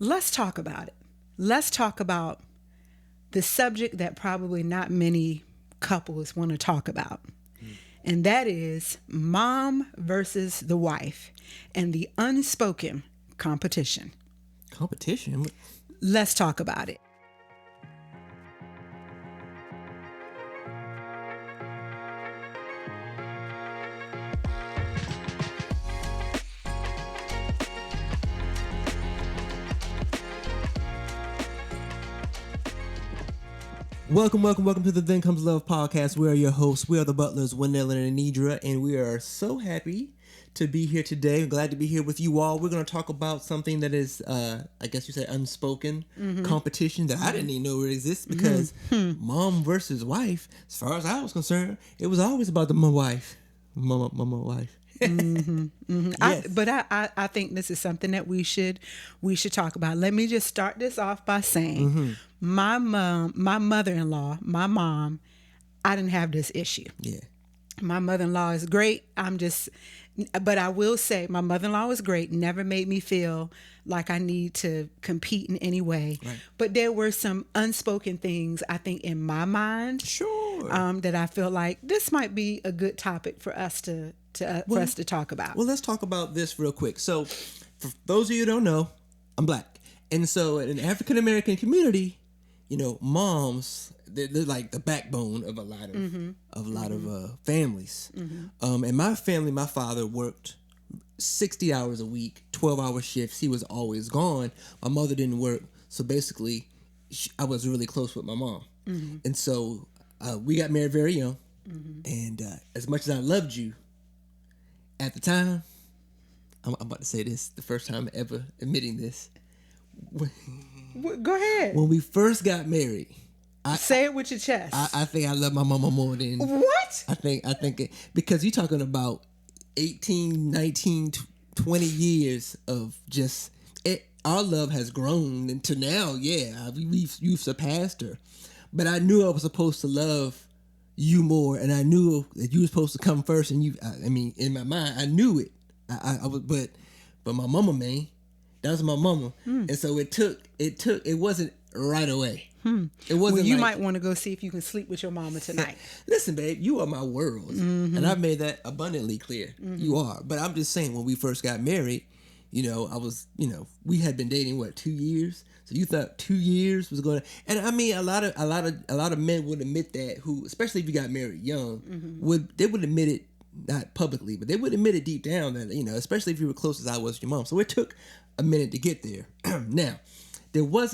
let's talk about it. Let's talk about the subject that probably not many couples want to talk about. And that is mom versus the wife and the unspoken competition. Competition? Let's talk about it. Welcome to the Thencomeslove podcast. We are your hosts. We are the butlers, Wendell and Anidra, and we are so happy to be here today. Glad to be here with you all. We're going to talk about something that is, I guess you say, unspoken competition that I didn't even know it exists because mom versus wife, as far as I was concerned, it was always about my wife. Mama wife. Yes. I think this is something that we should talk about. Let me just start this off by saying my mother-in-law, my mom, I didn't have this issue. Yeah. My mother-in-law is great. But I will say my mother-in-law was great, never made me feel like I need to compete in any way. Right. But there were some unspoken things, I think, in my mind. Sure. That I feel like this might be a good topic for us to talk about. Well, let's talk about this real quick. So, for those of you who don't know, I'm black. And so in the African American community, moms, they're like the backbone of a lot of families. In my family, my father worked 60 hours a week, 12-hour shifts. He was always gone. My mother didn't work. So basically, I was really close with my mom. And so we got married very young. And as much as I loved you at the time, I'm about to say this, the first time ever admitting this. Go ahead. When we first got married, say it with your chest. I think I love my mama more than what? I think it, because you're talking about 18, 19, 20 years of just it. Our love has grown into now. Yeah, you've surpassed her, but I knew I was supposed to love you more, and I knew that you were supposed to come first. And in my mind, I knew it. I was, but my mama, man. That was my mama. And so it wasn't right away. It wasn't. Well, you might want to go see if you can sleep with your mama tonight. Listen, babe, you are my world. And I've made that abundantly clear. You are. But I'm just saying, when we first got married, I was, we had been dating, 2 years? So you thought 2 years was going to, and I mean, a lot of men would admit that, who, especially if you got married young, would admit it, not publicly, but they would admit it deep down that, especially if you were close as I was to your mom. So it took a minute to get there. Now, was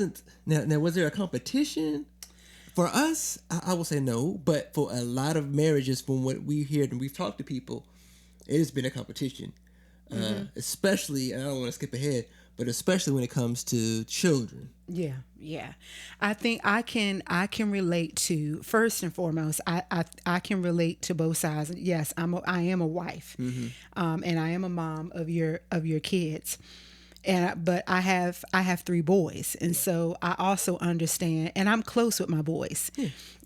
there a competition? For us, I will say no, but for a lot of marriages, from what we hear and we've talked to people, it has been a competition. Especially, and I don't want to skip ahead, but especially when it comes to children. Yeah. I think I can relate to, first and foremost, I can relate to both sides. Yes, I am a wife, and I am a mom of your kids. But I have 3 boys, and so I also understand, and I'm close with my boys,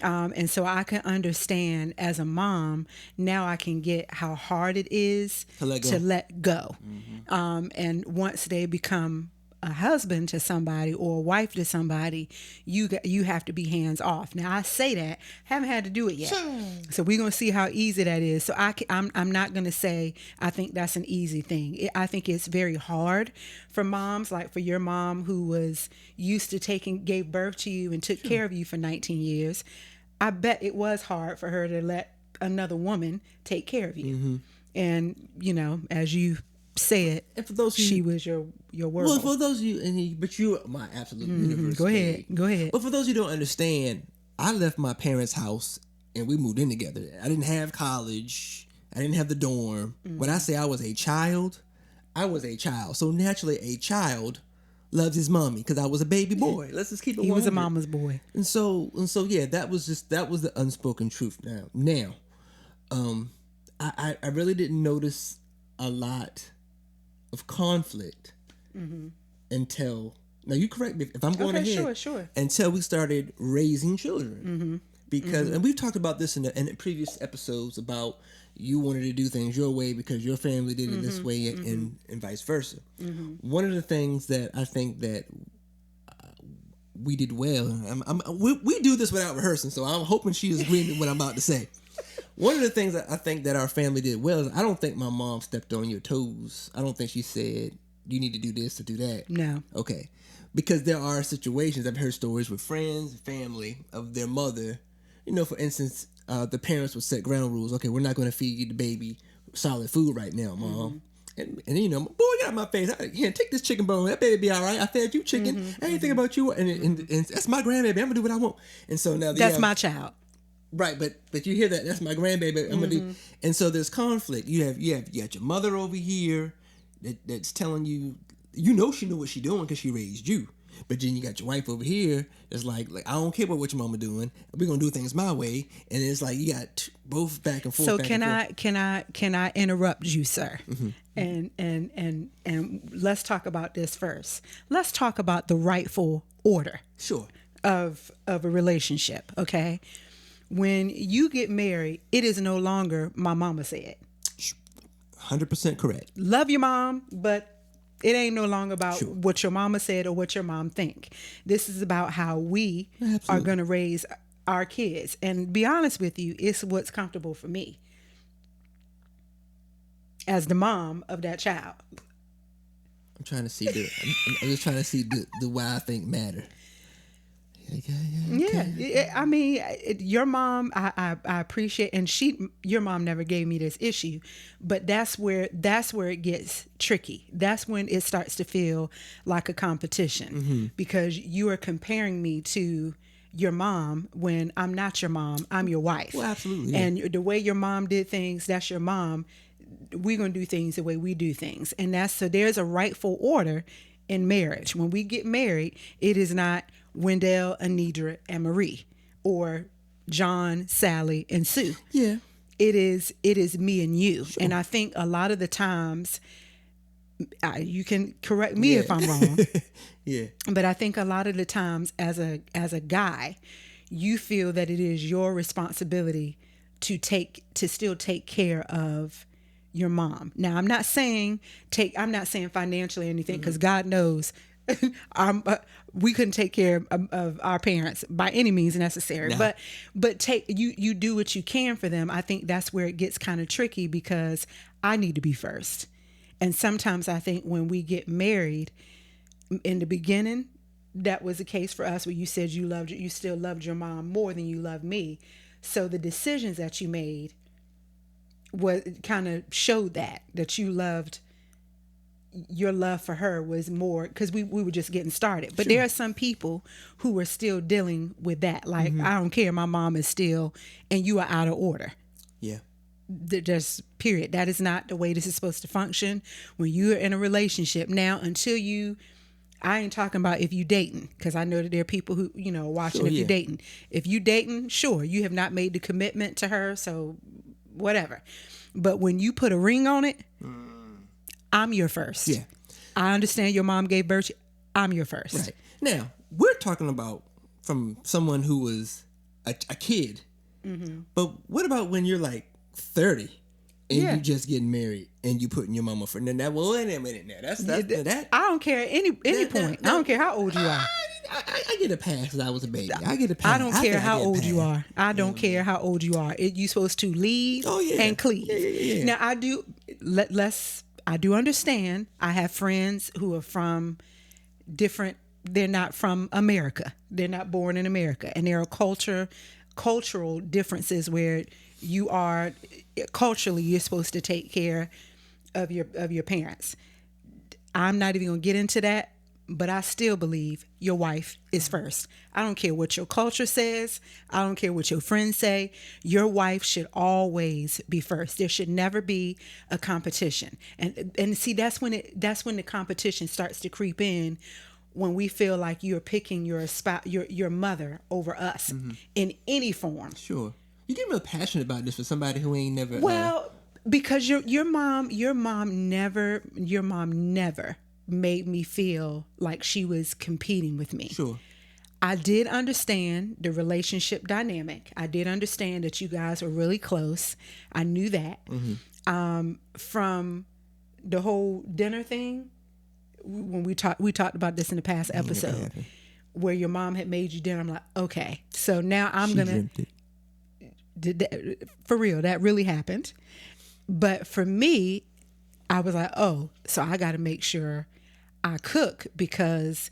and so I can understand as a mom. Now I can get how hard it is to let go, and once they become a husband to somebody or a wife to somebody, you have to be hands off. Now I say that, haven't had to do it yet, so we're gonna see how easy that is. So I'm not gonna say I think that's an easy thing. I think it's very hard for moms, like for your mom who was used to gave birth to you and took care of you for 19 years. I bet it was hard for her to let another woman take care of you, and as you said, and for those she was your world. Well, for those of you, but you are my absolute universe. Go ahead. But for those who don't understand, I left my parents' house and we moved in together. I didn't have college. I didn't have the dorm. When I say I was a child, I was a child. So naturally, a child loves his mommy because I was a baby boy. Let's just keep it. He 100. was a mama's boy, and so yeah, that was the unspoken truth. Now, I really didn't notice a lot of conflict until, now you correct me if I'm going ahead. Sure. Until we started raising children, because and we've talked about this in the previous episodes about you wanted to do things your way because your family did it this way, and vice versa. One of the things that I think that we did well. We do this without rehearsing, so I'm hoping she is agreeing with what I'm about to say. One of the things that I think that our family did well is I don't think my mom stepped on your toes. I don't think she said, you need to do this or do that. No. Okay. Because there are situations, I've heard stories with friends, family, of their mother. You know, for instance, the parents would set ground rules. Okay, we're not going to feed the baby solid food right now, Mom. And you know, boy, got my face. Here, take this chicken bone. That baby be all right. I fed you chicken. I ain't thinking about you. And that's my grandbaby. I'm going to do what I want. And so now... That's my child. Right, but you hear that? That's my grandbaby. I'm gonna do, and so there's conflict. You got your mother over here that's telling you, you know, she knew what she doing because she raised you. But then you got your wife over here that's like I don't care about what your mama doing. We're gonna do things my way, and it's like you got both back and forth. So can I interrupt you, sir? And let's talk about this first. Let's talk about the rightful order. Sure. Of a relationship, okay? When you get married, it is no longer my mama said. 100% correct. Love your mom, but it ain't no longer about what your mama said or what your mom think. This is about how we are going to raise our kids. And be honest with you, it's what's comfortable for me as the mom of that child. I'm trying to see I'm just trying to see the why I think matter. Yeah. I mean, your mom, I appreciate, and your mom never gave me this issue, but that's where it gets tricky. That's when it starts to feel like a competition because you are comparing me to your mom when I'm not your mom. I'm your wife. Well, absolutely. Yeah. And the way your mom did things, that's your mom. We're going to do things the way we do things. And so there's a rightful order in marriage. When we get married, it is not Wendell, Anidra, and Marie, or John, Sally, and Sue. Yeah. It is me and you. Sure. And I think a lot of the times, you can correct me if I'm wrong. Yeah. But I think a lot of the times as a guy, you feel that it is your responsibility to still take care of your mom. Now, I'm not saying financially or anything, because God knows we couldn't take care of our parents by any means necessary. No. But you do what you can for them. I think that's where it gets kind of tricky because I need to be first. And sometimes I think when we get married, in the beginning, that was the case for us where you said you still loved your mom more than you loved me. So the decisions that you made kind of showed that you loved. Your love for her was more because we were just getting started. But there are some people who are still dealing with that. Like, I don't care. My mom is still, and you are out of order. Yeah. Just period. That is not the way this is supposed to function. When you're in a relationship now, I ain't talking about if you dating, because I know that there are people who, are watching if you're dating. If you dating, sure, you have not made the commitment to her. So whatever. But when you put a ring on it, I'm your first. Yeah. I understand your mom gave birth. I'm your first. Right. Now, we're talking about from someone who was a kid. Mm-hmm. But what about when you're like 30 and you just getting married and you putting your mama for now? Well, wait a minute now. That's that. I don't care at any point. I don't care how old you are. I get a pass because I was a baby. I get a pass. I don't care how old you are. I don't care how old you are. You're supposed to lead and cleave. Yeah. Now, I do understand. I have friends who are from they're not from America. They're not born in America. And there are cultural differences where you are, culturally, you're supposed to take care of your parents. I'm not even going to get into that, but I still believe your wife is first. I don't care what your culture says. I don't care what your friends say. Your wife should always be first. There should never be a competition. And see, that's when the competition starts to creep in, when we feel like you're picking your mother over us in any form. Sure. You get real passionate about this for somebody who ain't never. Well, because your mom never made me feel like she was competing with me. Sure. I did understand the relationship dynamic. I did understand that you guys were really close. I knew that. Mm-hmm. From the whole dinner thing, when we talked about this in the past episode, where your mom had made you dinner. I'm like, okay, so now I'm gonna. For real, that really happened. But for me, I was like, oh, so I got to make sure I cook because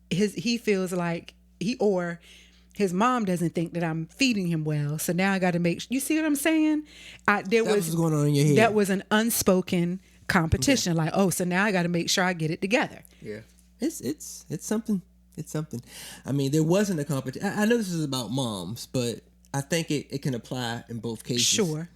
he feels like his mom doesn't think that I'm feeding him well. So now I got to make. You see what I'm saying? That was what's going on in your head. That was an unspoken competition. Like, oh, so now I got to make sure I get it together. Yeah, it's something. It's something. I mean, there wasn't a competition. I know this is about moms, but I think it can apply in both cases. Sure.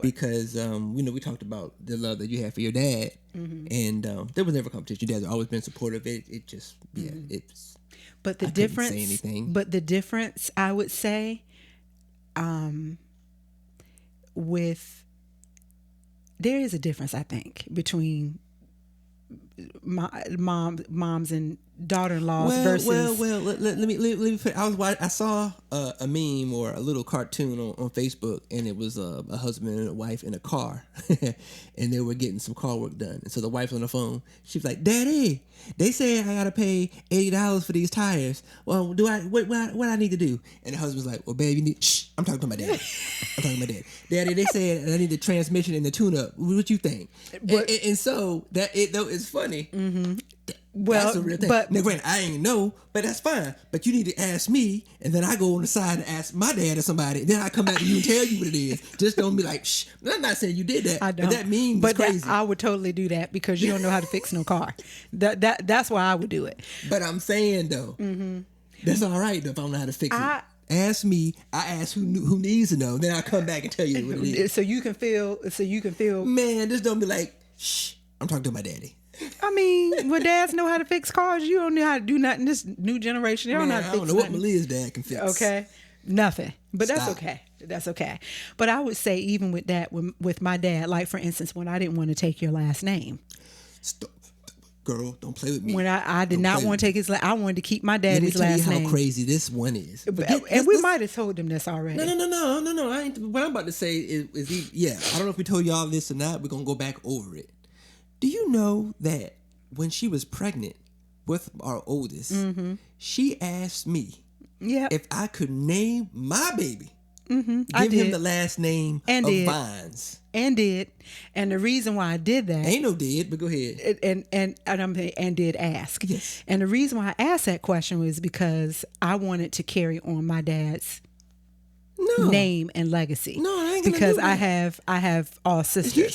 Because we talked about the love that you had for your dad, and there was never competition. Your dad's always been supportive. It just it's. But the difference, I would say, there is a difference, I think, between moms and daughter-in-laws versus. Well. Let me put. I saw a meme or a little cartoon on Facebook, and it was a husband and a wife in a car, and they were getting some car work done. And so the wife's on the phone. She was like, "Daddy, they say I gotta pay $80 for these tires. Well, what I need to do?" And the husband's like, "Well, babe, you need." Shh, I'm talking to my daddy. Daddy, they said I need the transmission and the tune-up. What you think? And so it's funny. Mm-hmm. Well, that's a real thing. But now, granted, I ain't know, but that's fine. But you need to ask me, and then I go on the side and ask my dad or somebody. Then I come back to you and tell you what it is. Just don't be like, shh. I'm not saying you did that. I don't. But that meme was crazy. I would totally do that because you don't know how to fix no car. That's why I would do it. But I'm saying though, that's all right though if I don't know how to fix it. Ask me. I ask who needs to know. Then I come back and tell you what it is. So you can feel. Man, just don't be like, shh. I'm talking to my daddy. I mean, when dads know how to fix cars, you don't know how to do nothing. This new generation, they don't know how to fix nothing. I don't know what Malia's dad can fix. Okay, nothing. But Stop. That's okay. That's okay. But I would say even with that, with my dad, like for instance, when I didn't want to take your last name. Stop. Girl, don't play with me. When I did not want to take his last, I wanted to keep my daddy's last name. Let me tell you how crazy this one is. And we might have told them this already. No. I ain't, what I'm about to say is I don't know if we told y'all this or not. We're going to go back over it. Do you know that when she was pregnant with our oldest, she asked me if I could name my baby, give him the last name of Vines. And did. And the reason why I did that. Ain't no did, but go ahead. And did ask. Yes. And the reason why I asked that question was because I wanted to carry on my dad's name and legacy. No, I ain't gonna because do that. I have all sisters. He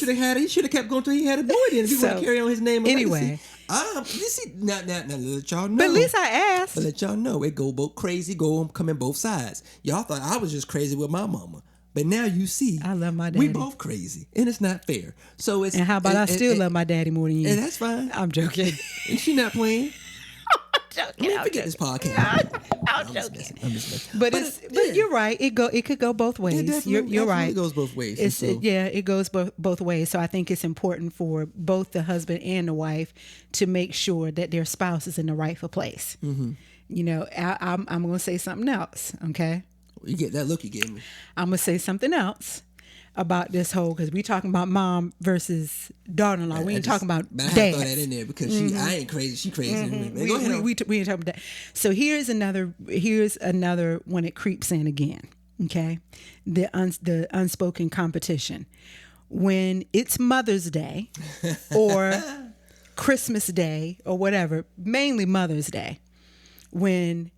should have kept going till he had a boy then if he want to carry on his name and anyway. legacy. You see, now let y'all know. But at least I asked. But let y'all know it go both crazy, come in both sides. Y'all thought I was just crazy with my mama. But now you see, I love my daddy. We both crazy, and it's not fair. So it's and how about I still love my daddy more than you? And that's fine. I'm joking. And she not playing. I'm joking. Forget this podcast. I'm joking. I'm just but you're right. It could go both ways. You're right. It goes both ways. It goes both ways. So I think it's important for both the husband and the wife to make sure that their spouse is in the rightful place. Mm-hmm. You know, I'm going to say something else. Okay. You get that look you gave me. I'm going to say something else about this whole, because we talking about mom versus daughter-in-law. We ain't talking about dads. I had to throw that in there because I ain't crazy. She crazy. Mm-hmm. Go ahead. We ain't talking about that. So here's another when it creeps in again. Okay. The unspoken competition. When it's Mother's Day or Christmas Day or whatever, mainly Mother's Day, when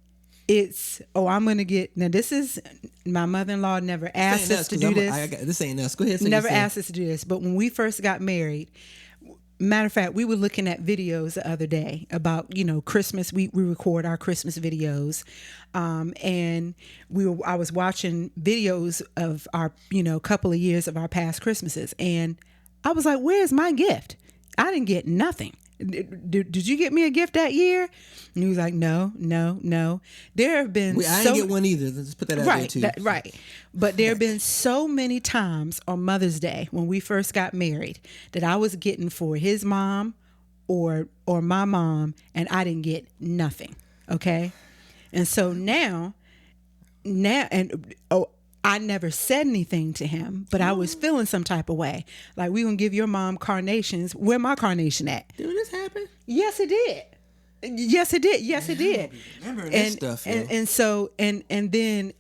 it's, I'm going to get, now this is, my mother-in-law never asked us to do this. This ain't us. Go ahead. Never asked us to do this. But when we first got married, matter of fact, we were looking at videos the other day about, Christmas. We record our Christmas videos. And I was watching videos of our, couple of years of our past Christmases. And I was like, where's my gift? I didn't get nothing. Did you get me a gift that year? And he was like, no. There have been I didn't get one either. Let's put that out there too. Right. But there have been so many times on Mother's Day when we first got married that I was getting for his mom or my mom, and I didn't get nothing. Okay. And so now, I never said anything to him, but I was feeling some type of way. Like, we gonna give your mom carnations. Where my carnation at? Did this happen? Yes, it did. Yes, it did. Yes, it did. Remember that stuff, yo. And so then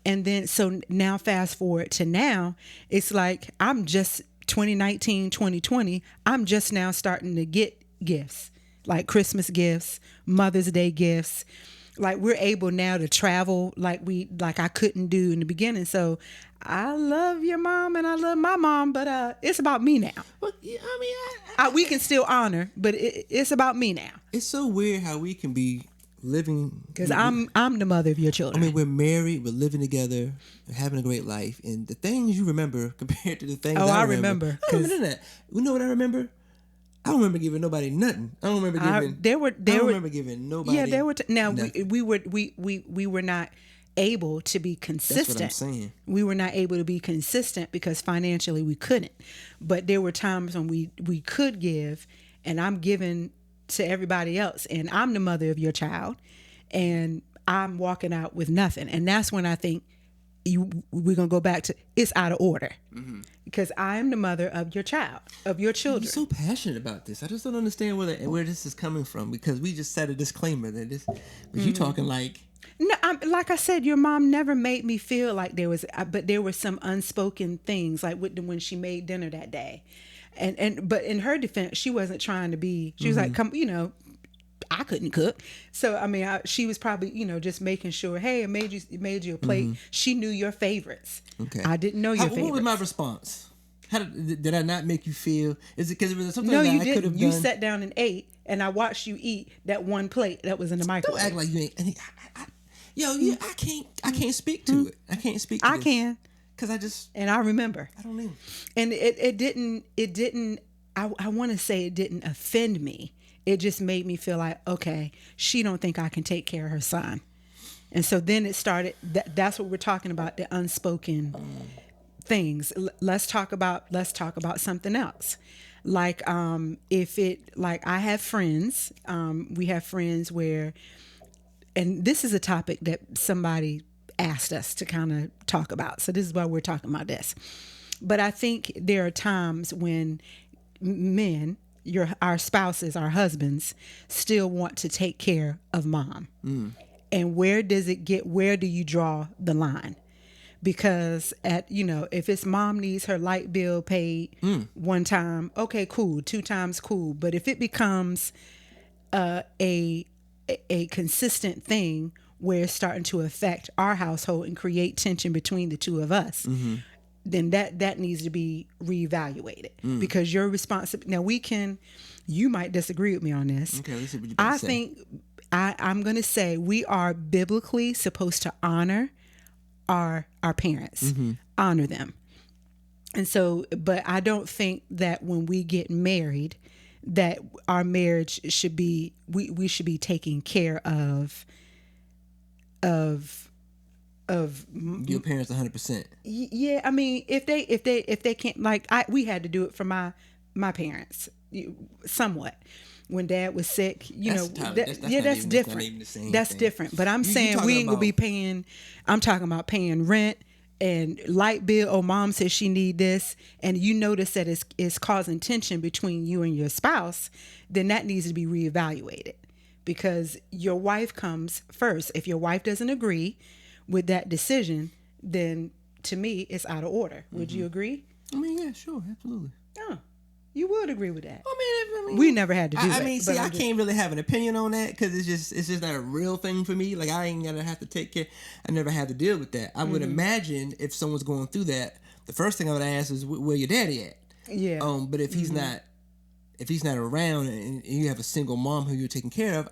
so now fast forward to now, it's like I'm just 2019, 2020. I'm just now starting to get gifts, like Christmas gifts, Mother's Day gifts. Like we're able now to travel like I couldn't do in the beginning. So I love your mom and I love my mom, but it's about me now. But yeah, I mean, We can still honor, but it's about me now. it's so weird how we can be living, because I'm the mother of your children. I mean, we're married, we're living together, we're having a great life, and the things you remember compared to the things I remember. I don't remember that. You know what I remember? I don't remember giving nobody nothing. I don't remember giving. I don't remember giving nobody. Yeah, there were. Now nothing. we were not able to be consistent. That's what I'm saying. We were not able to be consistent because financially we couldn't. But there were times when we could give, and I'm giving to everybody else, and I'm the mother of your child, and I'm walking out with nothing. And that's when I think we're gonna go back to it's out of order, because I am the mother of your child, of your children. You're so passionate about this. I just don't understand where this is coming from, because we just said a disclaimer that this. But you talking like. No, like I said, your mom never made me feel like there was, but there were some unspoken things, like when she made dinner that day, but in her defense, she wasn't trying to be. She was like, "Come, I couldn't cook," so I mean, she was probably, just making sure. Hey, I made you a plate. She knew your favorites. Okay, I didn't know your favorites. What was my response? How did I not make you feel? Is it because it was something no, that you I didn't. could have done? You sat down and ate, and I watched you eat that one plate that was in the microwave. Don't act like you ain't. I can't speak to it. I can't speak to I this. can. Because I just. And I remember. I don't know. And it didn't, I want to say it didn't offend me. It just made me feel like, okay, she don't think I can take care of her son. And so then it started, that's what we're talking about, the unspoken things. Let's talk about something else. Like, I have friends, we have friends where, and this is a topic that somebody asked us to kind of talk about. So this is why we're talking about this. But I think there are times when men, our spouses, our husbands, still want to take care of mom. And where do you draw the line? Because if it's mom needs her light bill paid one time, okay, cool. 2 times, cool. But if it becomes a consistent thing where it's starting to affect our household and create tension between the two of us, then that needs to be reevaluated, because you're responsible. Now you might disagree with me on this. Okay, let's see what you I think I'm going to say we are biblically supposed to honor our parents, honor them. And so, but I don't think that when we get married, that our marriage should be, we should be taking care of your parents 100%. Yeah, I mean, if they can't, like we had to do it for my parents somewhat. When dad was sick, that's different. That's different. But I'm saying we ain't gonna be paying. I'm talking about paying rent and light bill. Oh, mom says she need this, and you notice that it's causing tension between you and your spouse. Then that needs to be reevaluated, because your wife comes first. If your wife doesn't agree with that decision, then to me it's out of order. Would you agree? I mean, yeah, sure, absolutely. Oh. You would agree with that. I mean, we never had to do that. I mean, see, I can't really have an opinion on that, because it's just not a real thing for me. Like, I ain't gonna have to take care. I never had to deal with that. I would imagine if someone's going through that, the first thing I would ask is, where your daddy at? Yeah. But if he's not around, and you have a single mom who you're taking care of,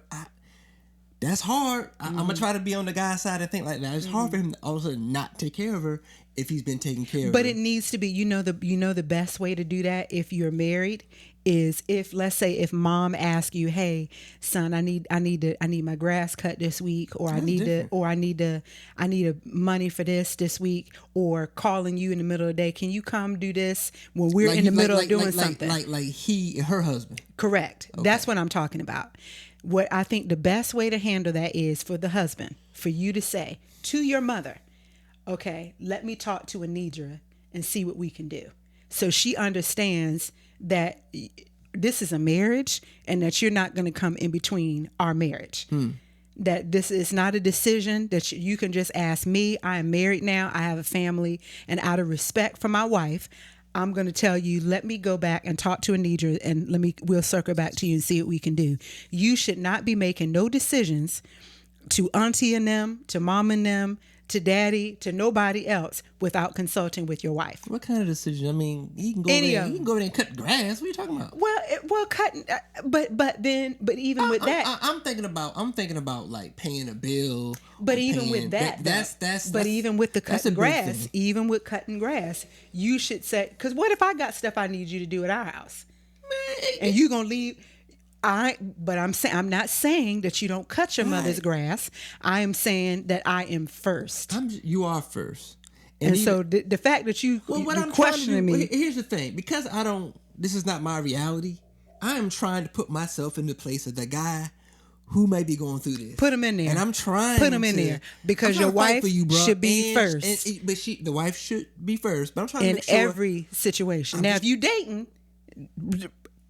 that's hard. I'm gonna try to be on the guy's side and think like that. It's hard for him to all of a sudden not take care of her if he's been taking care of her. But it needs to be, the best way to do that if you're married is if, let's say, if mom asks you, hey, son, I need my grass cut this week, or I need money for this week, or calling you in the middle of the day, can you come do this when we're in the middle of doing something? Like he and her husband. Correct. Okay. That's what I'm talking about. What I think the best way to handle that is for the husband, for you to say to your mother, okay, let me talk to Anidra and see what we can do. So she understands that this is a marriage, and that you're not going to come in between our marriage. That this is not a decision that you can just ask me. I am married now. I have a family, and out of respect for my wife, I'm going to tell you, let me go back and talk to Anidra, and we'll circle back to you and see what we can do. You should not be making no decisions to auntie and them, to mom and them, to daddy, to nobody else without consulting with your wife. What kind of decision? I mean, he can go there. He can go there and cut grass. What are you talking about? Well, cutting, but even with that, I'm thinking about like paying a bill. But even with that, even with the cutting grass, even with cutting grass, you should say, because what if I got stuff I need you to do at our house, and you gonna leave? I'm not saying that you don't cut your mother's grass. I am saying that I am first. You are first. And so the fact that you're questioning me. Here's the thing. Because this is not my reality. I am trying to put myself in the place of the guy who may be going through this. Put him in there. And I'm trying put him in there because your wife should be first. The wife should be first. But I'm trying to make sure. In every situation. Now, if you dating,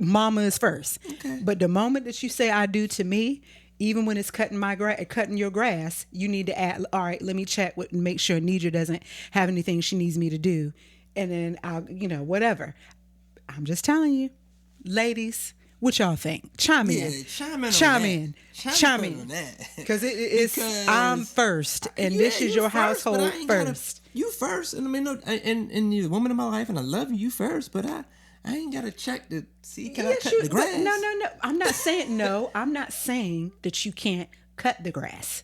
mama is first. Okay. But the moment that you say I do to me, even when it's cutting your grass, you need to add, all right, let me check and make sure Nidra doesn't have anything she needs me to do. And then I'll, whatever. I'm just telling you, ladies, what y'all think? Chime in. Chime in. Because I'm first, and this is your household first. You first, and I mean, and you're the woman of my life, and I love you first, but I ain't got to check to see can I cut the grass. No. I'm not saying no. I'm not saying that you can't cut the grass.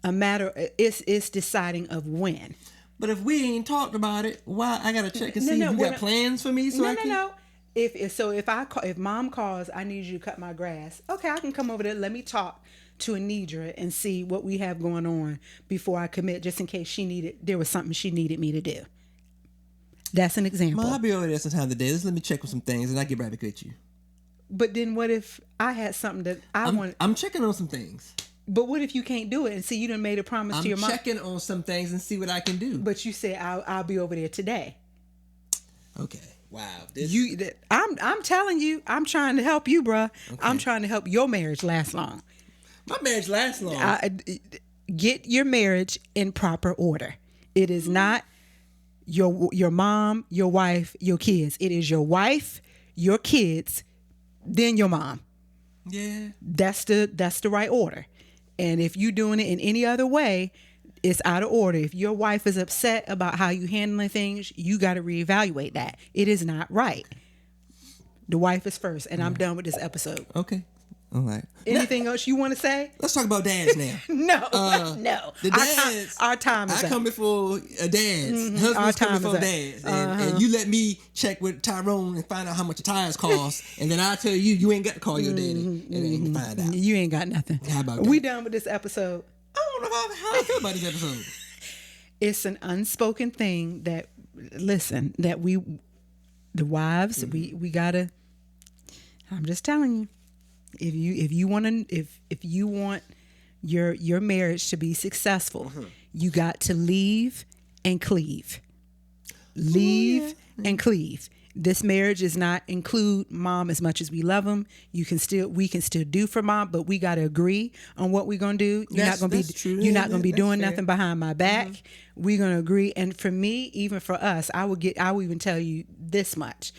It's deciding of when. But if we ain't talked about it, why I got to check and see if you got plans for me? No. If mom calls, I need you to cut my grass. Okay, I can come over there. Let me talk to Anidra and see what we have going on before I commit, just in case there was something she needed me to do. That's an example. I'll be over there sometime today. Let me check with some things, and I'll get right back with you. But then what if I had something that I want? I'm checking on some things. But what if you can't do it and see you done made a promise to your mom? I'm checking on some things and see what I can do. But you said I'll be over there today. Okay. Wow. I'm telling you, I'm trying to help you, bruh. Okay. I'm trying to help your marriage last long. My marriage lasts long. Get your marriage in proper order. It is not your mom, your wife, your kids. It is your wife, your kids, then your mom. Yeah. That's the right order. And if you're doing it in any other way, it's out of order. If your wife is upset about how you handling things, you got to reevaluate that. It is not right. The wife is first, and I'm done with this episode. Okay. All right. Anything else you want to say? Let's talk about dads now. No. The dads. Our time is up. I come before dads. Mm-hmm. Husbands come before dads. And you let me check with Tyrone and find out how much the tires cost. And then I tell you ain't got to call your daddy and find out. You ain't got nothing. How about that? We done with this episode. I don't know how I feel about this episode. It's an unspoken thing that the wives, we gotta. I'm just telling you. If you want your marriage to be successful, you got to leave and cleave. And cleave. This marriage does not include mom as much as we love them. We can still do for mom, but we got to agree on what we're gonna do. You're not gonna be doing nothing behind my back. We're gonna agree. And for me, even for us, I will even tell you this much.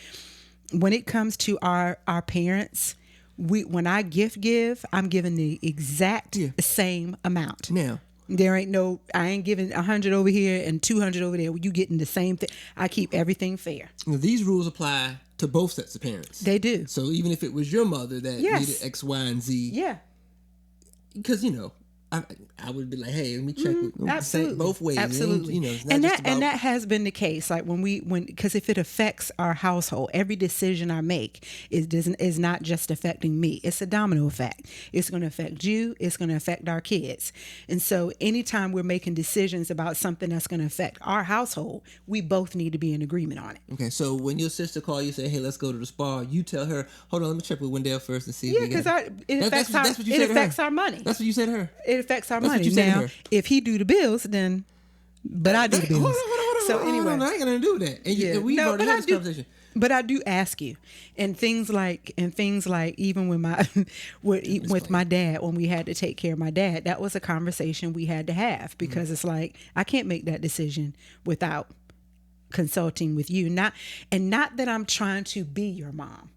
When it comes to our parents, when I give, I'm giving the exact same amount. Now, I ain't giving 100 over here and 200 over there. You getting the same thing. I keep everything fair. Now, these rules apply to both sets of parents. They do. So even if it was your mother that needed X, Y, and Z. Yeah. Because, I would be like, hey, let me check with both ways. Absolutely. And that has been the case. Like because if it affects our household, every decision I make is not just affecting me. It's a domino effect. It's going to affect you. It's going to affect our kids. And so anytime we're making decisions about something that's going to affect our household, we both need to be in agreement on it. Okay. So when your sister calls you, say, hey, let's go to the spa, you tell her, hold on, let me check with Wendell first and see if we because it affects our money. That's what you said to her. It affects our money. Now, if he do the bills, then, but I do the bills. Hold on. So anyway, I ain't gonna do that. And we already had this conversation. But I do ask you, and things like even with my with my dad, when we had to take care of my dad, that was a conversation we had to have, because it's like, I can't make that decision without consulting with you. Not that I'm trying to be your mom.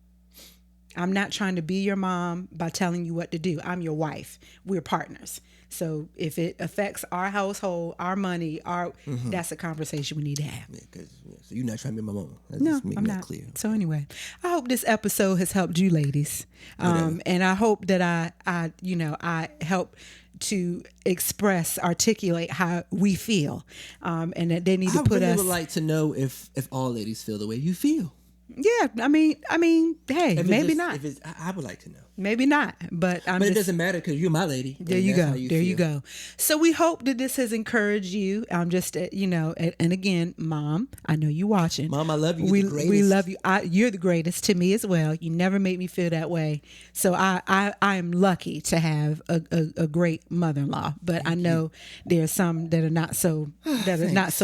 I'm not trying to be your mom by telling you what to do. I'm your wife. We're partners. So if it affects our household, our money, that's a conversation we need to have. Yeah, so you're not trying to be my mom. No, I'm not. Clear. So anyway, I hope this episode has helped you ladies. And I hope that I help to articulate how we feel. And that they need to put us. I would like to know if all ladies feel the way you feel. Yeah, I mean, hey, maybe not. I would like to know. Maybe not, but it doesn't matter, because you're my lady. There you go. There you go. So we hope that this has encouraged you. I'm just, and again, Mom, I know you watching. Mom, I love you. You're the greatest. We love you. You're the greatest to me as well. You never make me feel that way. So I am lucky to have a great mother-in-law. But I know there's some that are not so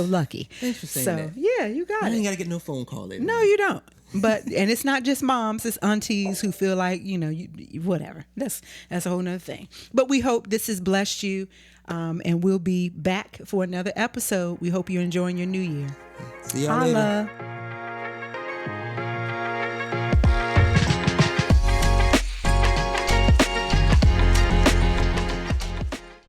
lucky. Thanks for saying that. Yeah, you got it. I ain't got to get no phone call later. No, you don't. And it's not just moms, it's aunties who feel like, whatever. That's a whole nother thing. But we hope this has blessed you. And we'll be back for another episode. We hope you're enjoying your new year. See y'all later.